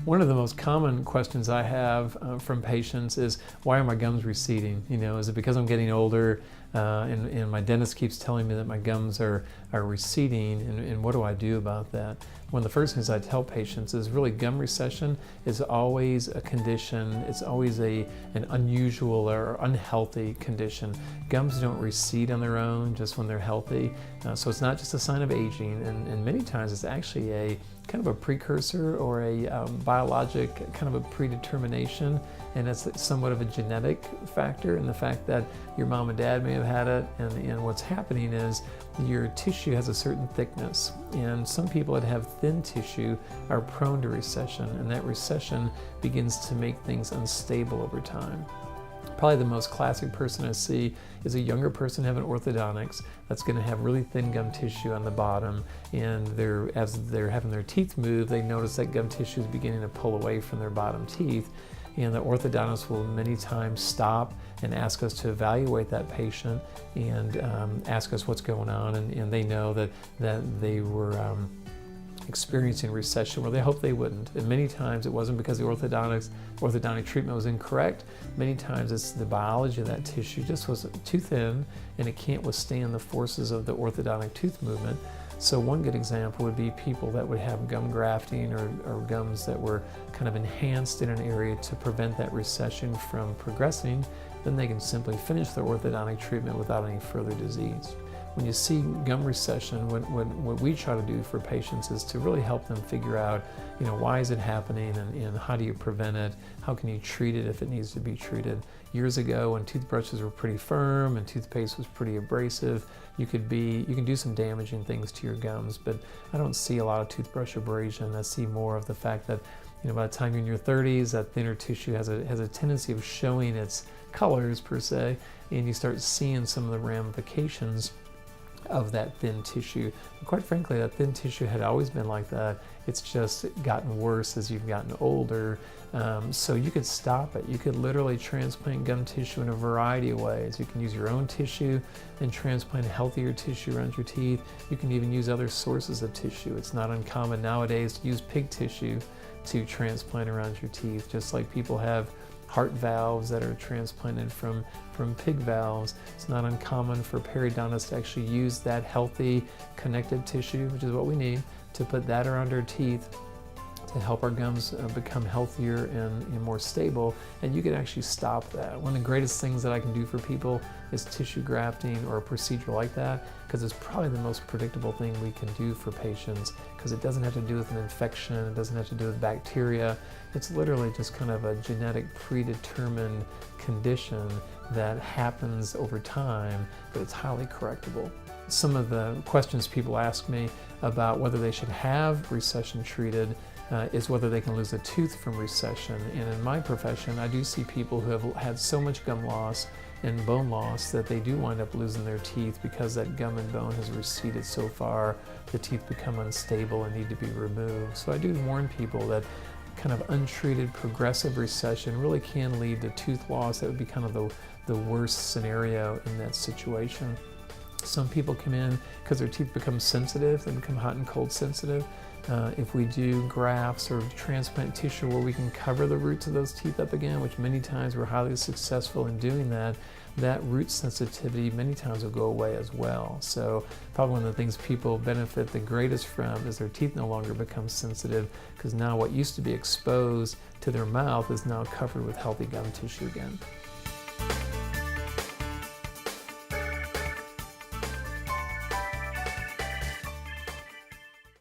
One of the most common questions I have from patients is, why are my gums receding? You know, is it because I'm getting older and my dentist keeps telling me that my gums are receding, and what do I do about that? One of the first things I tell patients is really gum recession is always a condition, it's always an unusual or unhealthy condition. Gums don't recede on their own just when they're healthy, so it's not just a sign of aging, and many times it's actually a kind of a precursor or a biologic kind of a predetermination, and it's somewhat of a genetic factor in the fact that your mom and dad may have had it, and what's happening is your tissue has a certain thickness, and some people that have thin tissue are prone to recession, and that recession begins to make things unstable over time. Probably the most classic person I see is a younger person having orthodontics that's going to have really thin gum tissue on the bottom, and as they're having their teeth move, they notice that gum tissue is beginning to pull away from their bottom teeth, and the orthodontist will many times stop and ask us to evaluate that patient and ask us what's going on, and they know that they were experiencing recession where they hoped they wouldn't. And many times it wasn't because the orthodontic treatment was incorrect. Many times it's the biology of that tissue just was too thin and it can't withstand the forces of the orthodontic tooth movement. So one good example would be people that would have gum grafting or gums that were kind of enhanced in an area to prevent that recession from progressing. Then they can simply finish their orthodontic treatment without any further disease. When you see gum recession, what we try to do for patients is to really help them figure out, you know, why is it happening, and how do you prevent it? How can you treat it if it needs to be treated? Years ago, when toothbrushes were pretty firm and toothpaste was pretty abrasive, you can do some damaging things to your gums, but I don't see a lot of toothbrush abrasion. I see more of the fact that, you know, by the time you're in your 30s, that thinner tissue has a tendency of showing its colors per se, and you start seeing some of the ramifications of that thin tissue. And quite frankly, that thin tissue had always been like that. It's just gotten worse as you've gotten older. So you could stop it. You could literally transplant gum tissue in a variety of ways. You can use your own tissue and transplant healthier tissue around your teeth. You can even use other sources of tissue. It's not uncommon nowadays to use pig tissue to transplant around your teeth, just like people have heart valves that are transplanted from pig valves. It's not uncommon for periodontists to actually use that healthy connective tissue, which is what we need, to put that around our teeth to help our gums become healthier and more stable, and you can actually stop that. One of the greatest things that I can do for people is tissue grafting or a procedure like that, because it's probably the most predictable thing we can do for patients, because it doesn't have to do with an infection, it doesn't have to do with bacteria. It's literally just kind of a genetic predetermined condition that happens over time, but it's highly correctable. Some of the questions people ask me about whether they should have recession treated is whether they can lose a tooth from recession. And in my profession, I do see people who have had so much gum loss and bone loss that they do wind up losing their teeth because that gum and bone has receded so far, the teeth become unstable and need to be removed. So I do warn people that kind of untreated progressive recession really can lead to tooth loss. That would be kind of the worst scenario in that situation. Some people come in because their teeth become sensitive, they become hot and cold sensitive. If we do grafts or transplant tissue where we can cover the roots of those teeth up again, which many times we're highly successful in doing that, that root sensitivity many times will go away as well. So probably one of the things people benefit the greatest from is their teeth no longer become sensitive, because now what used to be exposed to their mouth is now covered with healthy gum tissue again.